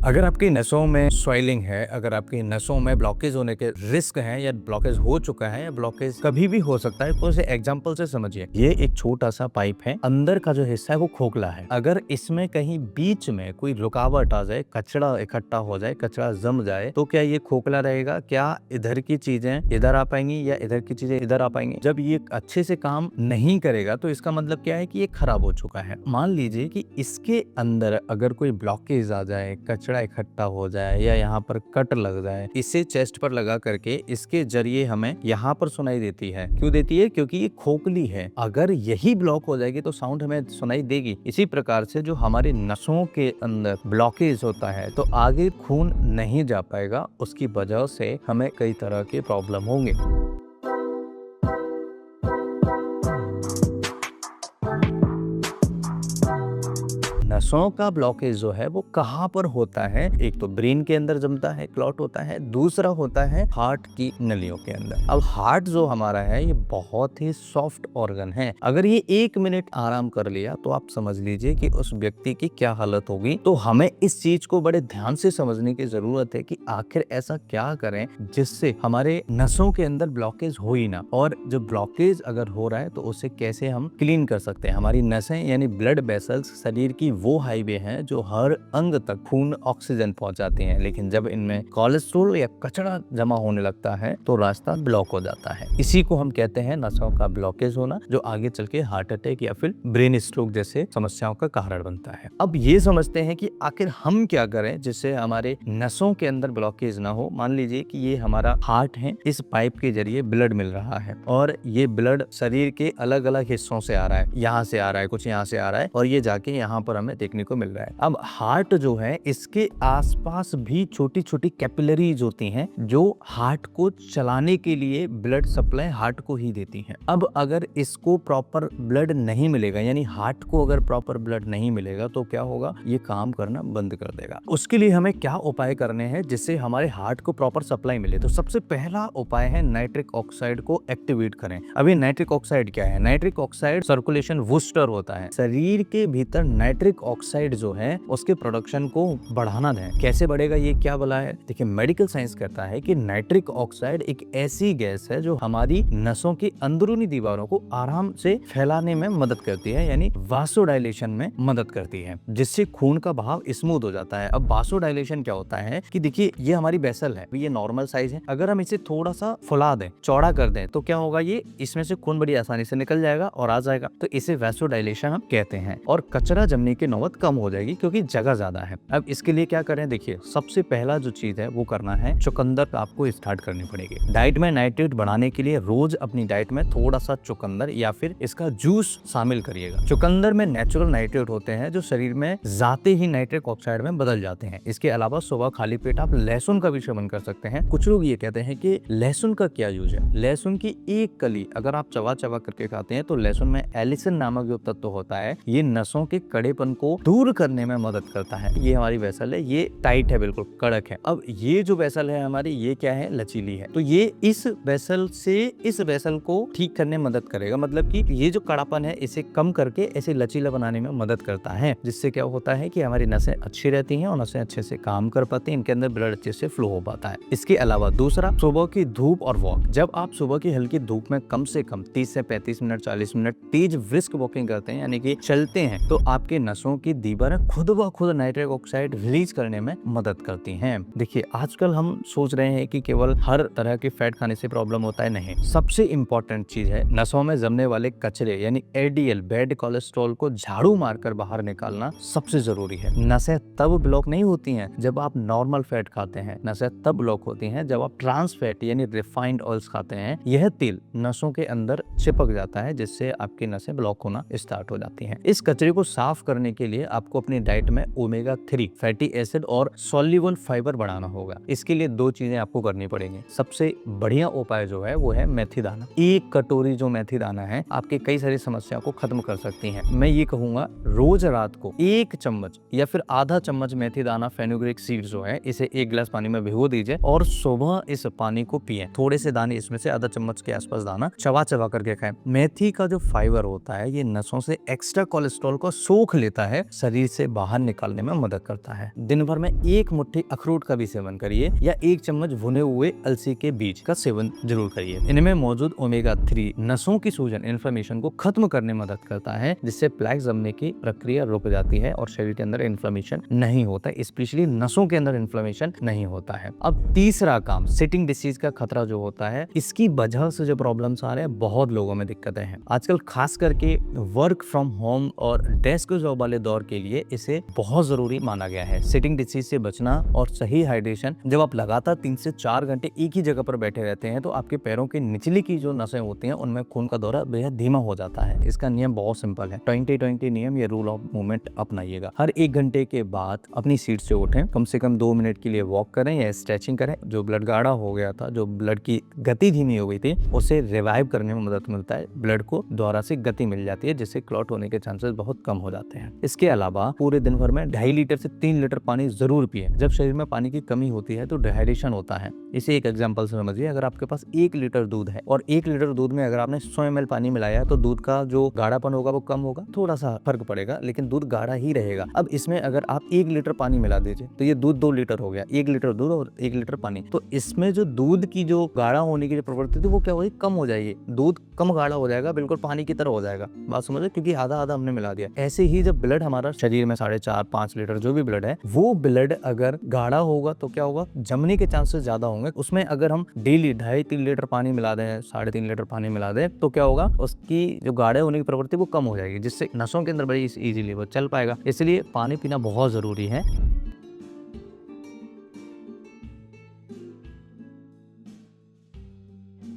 अगर आपकी नसों में स्वेलिंग है, अगर आपकी नसों में ब्लॉकेज होने के रिस्क हैं या ब्लॉकेज हो चुका है या ब्लॉकेज कभी भी हो सकता है, तो इसे एग्जांपल से समझिए। ये एक छोटा सा पाइप है, अंदर का जो हिस्सा है वो खोखला है। अगर इसमें कहीं बीच में कोई रुकावट आ जाए, कचरा इकट्ठा हो जाए, कचरा जम जाए, तो क्या ये खोखला रहेगा? क्या इधर की चीजें इधर आ पाएंगी या इधर की चीजें इधर आ पाएंगी? जब ये अच्छे से काम नहीं करेगा तो इसका मतलब क्या है कि ये खराब हो चुका है। मान लीजिए कि इसके अंदर अगर कोई ब्लॉकेज आ जाए, कचरा इकट्ठा हो जाए या यहाँ पर कट लग जाए, इसे चेस्ट पर लगा करके इसके जरिए हमें यहाँ पर सुनाई देती है। क्यों देती है? क्योंकि ये खोखली है। अगर यही ब्लॉक हो जाएगी तो साउंड हमें सुनाई देगी। इसी प्रकार से जो हमारी नसों के अंदर ब्लॉकेज होता है तो आगे खून नहीं जा पाएगा, उसकी वजह से हमें कई तरह के प्रॉब्लम होंगे। नसों का ब्लॉकेज जो है वो कहाँ पर होता है? एक तो ब्रेन के अंदर जमता है, क्लॉट होता है। दूसरा होता है हार्ट की नलियों के अंदर। अब हार्ट जो हमारा है ये बहुत ही सॉफ्ट ऑर्गन है। अगर ये 1 मिनट आराम कर लिया तो आप समझ लीजिए कि उस व्यक्ति की क्या हालत होगी। तो हमें इस चीज को बड़े ध्यान से समझने की जरूरत है कि आखिर ऐसा क्या करें जिससे हमारे नसों के अंदर ब्लॉकेज हो ही ना, और जो ब्लॉकेज अगर हो रहा है तो उसे कैसे हम क्लीन कर सकते हैं। हमारी नसें यानी ब्लड वेसल्स शरीर की वो हाईवे हैं जो हर अंग तक खून ऑक्सीजन पहुंचाते हैं, लेकिन जब इनमें कोलेस्ट्रॉल या कचरा जमा होने लगता है तो रास्ता ब्लॉक हो जाता है। इसी को हम कहते हैं नसों का ब्लॉकेज होना, जो आगे चल के हार्ट अटैक या फिर ब्रेन स्ट्रोक जैसे समस्याओं का कारण बनता है। अब ये समझते हैं कि आखिर हम क्या करें जिससे हमारे नसों के अंदर ब्लॉकेज ना हो। मान लीजिए कि ये हमारा हार्ट है, इस पाइप के जरिए ब्लड मिल रहा है और ये ब्लड शरीर के अलग अलग हिस्सों से आ रहा है। यहाँ से आ रहा है, कुछ यहाँ से आ रहा है और ये जाके यहाँ पर हमें देखने को मिल रहा है। अब हार्ट जो है इसके आसपास भी छोटी छोटी कैपिलरीज होती हैं जो हार्ट को चलाने के लिए ब्लड सप्लाई हार्ट को ही देती हैं। अब अगर इसको प्रॉपर ब्लड नहीं मिलेगा, यानी हार्ट को अगर प्रॉपर ब्लड नहीं मिलेगा तो क्या होगा? ये काम करना बंद कर देगा। उसके लिए हमें क्या उपाय करने हैं जिससे हमारे हार्ट को प्रॉपर सप्लाई मिले? तो सबसे पहला उपाय है नाइट्रिक ऑक्साइड को एक्टिवेट करें। अभी नाइट्रिक ऑक्साइड क्या है? नाइट्रिक ऑक्साइड सर्कुलेशन बूस्टर होता है। शरीर के भीतर नाइट्रिक ऑक्साइड जो है उसके प्रोडक्शन को बढ़ाना है। कैसे बढ़ेगा? ये क्या बोला है? देखिए, मेडिकल साइंस कहता है कि नाइट्रिक ऑक्साइड एक ऐसी गैस है जो हमारी नसों की अंदरूनी दीवारों को आराम से फैलाने में मदद करती है, यानी वासोडाइलेशन में मदद करती है, जिससे खून का बहाव स्मूथ हो जाता है। अब वासोडाइलेशन क्या होता है कि देखिए, ये हमारी वेसल है, ये नॉर्मल साइज है। अगर हम इसे थोड़ा सा फुला दें, चौड़ा कर दें, तो क्या होगा? ये इसमें से खून बड़ी आसानी से निकल जाएगा और आ जाएगा। तो इसे वासोडाइलेशन हम कहते हैं। और कचरा जमने की नौबत कम हो जाएगी क्योंकि जगह ज्यादा है। अब इसके लिए क्या करें? देखिए, सबसे पहला जो चीज है वो करना है, चुकंदर आपको स्टार्ट करनी पड़ेगी। डाइट में नाइट्रेट बढ़ाने के लिए रोज अपनी डाइट में थोड़ा सा चुकंदर या फिर इसका जूस शामिल करिएगा। चुकंदर में नेचुरल नाइट्रेट होते हैं जो शरीर में जाते ही नाइट्रिक ऑक्साइड में बदल जाते हैं। इसके अलावा सुबह खाली पेट आप लहसुन का भी सेवन कर सकते हैं। कुछ लोग ये कहते हैं कि लहसुन का क्या यूज है? लहसुन की एक कली अगर आप चबा चबा करके खाते हैं तो लहसुन में एलिसिन नामक जो तत्व होता है, ये नसों के कड़ेपन को दूर करने में मदद करता है। ये हमारी वेसल है, ये टाइट है, बिल्कुल कड़क है। अब ये जो वेसल है हमारी, ये क्या है? लचीली है। तो ये इस वेसल से इस वेसल को ठीक करने में मदद करेगा। मतलब कि ये जो कड़ापन है इसे कम करके ऐसे लचीला बनाने में मदद करता है, जिससे क्या होता है कि हमारी नसें अच्छी रहती हैं और नसें अच्छे से काम कर पाती हैं, इनके अंदर ब्लड अच्छे से फ्लो हो पाता है। इसके अलावा दूसरा, सुबह की धूप और वॉक। जब आप सुबह की हल्की धूप में कम से कम 30 से 35 मिनट 40 मिनट तेज ब्रिस्क वॉकिंग करते हैं, यानी कि चलते हैं, तो आपके नसों की दीवारें खुद ब खुद नाइट्रिक ऑक्साइड रिलीज करने में मदद करती हैं। देखिए, आजकल हम सोच रहे हैं कि केवल हर तरह के फैट खाने से प्रॉब्लम होता है, नहीं। सबसे इंपॉर्टेंट चीज है नसों में जमने वाले कचरे यानी एलडीएल बैड कोलेस्ट्रॉल को झाड़ू मारकर बाहर निकालना सबसे जरूरी है। नसें तब ब्लॉक नहीं होती हैं जब आप नॉर्मल फैट खाते हैं, नसें तब ब्लॉक होती हैं जब आप ट्रांस फैट यानी रिफाइंड ऑयल्स खाते हैं। यह तेल नसों के अंदर चिपक जाता है जिससे आपकी नसें ब्लॉक होना स्टार्ट हो जाती हैं। इस कचरे को साफ करने के लिए आपको अपनी डाइट में ओमेगा 3 फैटी एसिड और सॉल्युबल फाइबर बढ़ाना होगा। इसके लिए 2 चीजें आपको करनी पड़ेंगी। सबसे बढ़िया उपाय जो है वो है मेथी दाना। 1 कटोरी जो मेथी दाना है आपके कई सारी समस्याओं को खत्म कर सकती है। मैं ये कहूंगा, रोज रात को 1 चम्मच या फिर आधा चम्मच मेथी दाना फेनुग्रीक सीड जो है, इसे 1 गिलास पानी में भिगो दीजिए और सुबह इस पानी को पिए। थोड़े से दाने इसमें से आधा चम्मच के आसपास दाना चबा चबा करके खाएं। मेथी का जो फाइबर होता है ये नसों से एक्स्ट्रा कोलेस्ट्रॉल को सोख लेता है है शरीर से बाहर निकालने में मदद करता है। दिन भर में 1 मुट्ठी अखरोट का भी सेवन करिए या 1 चम्मच भुने हुए अलसी के बीज का सेवन जरूर करिए। इनमें मौजूद ओमेगा 3 नसों की सूजन इन्फ्लेमेशन को खत्म करने में मदद करता है, जिससे प्लेक जमने की प्रक्रिया रुक जाती है और शरीर के अंदर इन्फ्लेमेशन नहीं होता, स्पेशली नसों के अंदर इन्फ्लेमेशन नहीं होता है। अब तीसरा काम, सिटिंग डिसीज का खतरा जो होता है, इसकी वजह से जो प्रॉब्लम्स आ रहे हैं, बहुत लोगों में दिक्कतें हैं आजकल, खास करके वर्क फ्रॉम होम और डेस्क जॉब वाले दौर के लिए इसे बहुत जरूरी माना गया है। सिटिंग डिसीज से बचना और सही हाइड्रेशन, जब आप लगातार 3 से 4 घंटे एक ही जगह पर बैठे रहते हैं तो आपके पैरों के निचली की जो नसें होती हैं उनमें खून का दौरा बेहद धीमा हो जाता है। इसका नियम बहुत सिंपल है, 20-20 नियम या रूल ऑफ मूवमेंट अपनाइएगा। हर 1 घंटे के बाद अपनी सीट से उठें, कम से कम 2 मिनट के लिए वॉक करें या स्ट्रेचिंग करें। जो ब्लड गाढ़ा हो गया था, जो ब्लड की गति धीमी हो गई थी, उसे रिवाइव करने में मदद मिलता है, ब्लड को दोबारा से गति मिल जाती है, जिससे क्लॉट होने के चांसेस बहुत कम हो जाते हैं। इसके अलावा पूरे दिन भर में 2.5 लीटर से 3 लीटर पानी जरूर पिए। जब शरीर में पानी की कमी होती है तो डिहाइड्रेशन होता है। इसे एक एग्जांपल से समझिए, अगर आपके पास 1 लीटर दूध है और 1 लीटर दूध में अगर आपने 100 ml पानी मिलाया है तो दूध का जो गाढ़ापन होगा वो कम होगा, थोड़ा सा फर्क पड़ेगा, लेकिन दूध गाढ़ा ही रहेगा। अब इसमें अगर आप 1 लीटर पानी मिला दीजिए तो ये दूध 2 लीटर हो गया, 1 लीटर दूध और 1 लीटर पानी। तो इसमें जो दूध की जो गाढ़ा होने की जो प्रवृत्ति थी वो क्या होगी, कम हो जाएगी, दूध कम गाढ़ा हो जाएगा, बिल्कुल पानी की तरह हो जाएगा। बात समझे, क्योंकि आधा आधा हमने मिला दिया। ऐसे ही जब ब्लड हमारा शरीर में 4.5-5 लीटर जो भी ब्लड है, वो ब्लड अगर गाढ़ा होगा तो क्या होगा, जमने के चांसेस ज्यादा होंगे। उसमें अगर हम डेली 2.5-3 लीटर पानी मिला दें, 3.5 लीटर पानी मिला दें, तो क्या होगा, उसकी जो गाढ़े होने की प्रवृत्ति वो कम हो जाएगी, जिससे नसों के अंदर बड़ी इजीली वो चल पाएगा। इसलिए पानी पीना बहुत जरूरी है।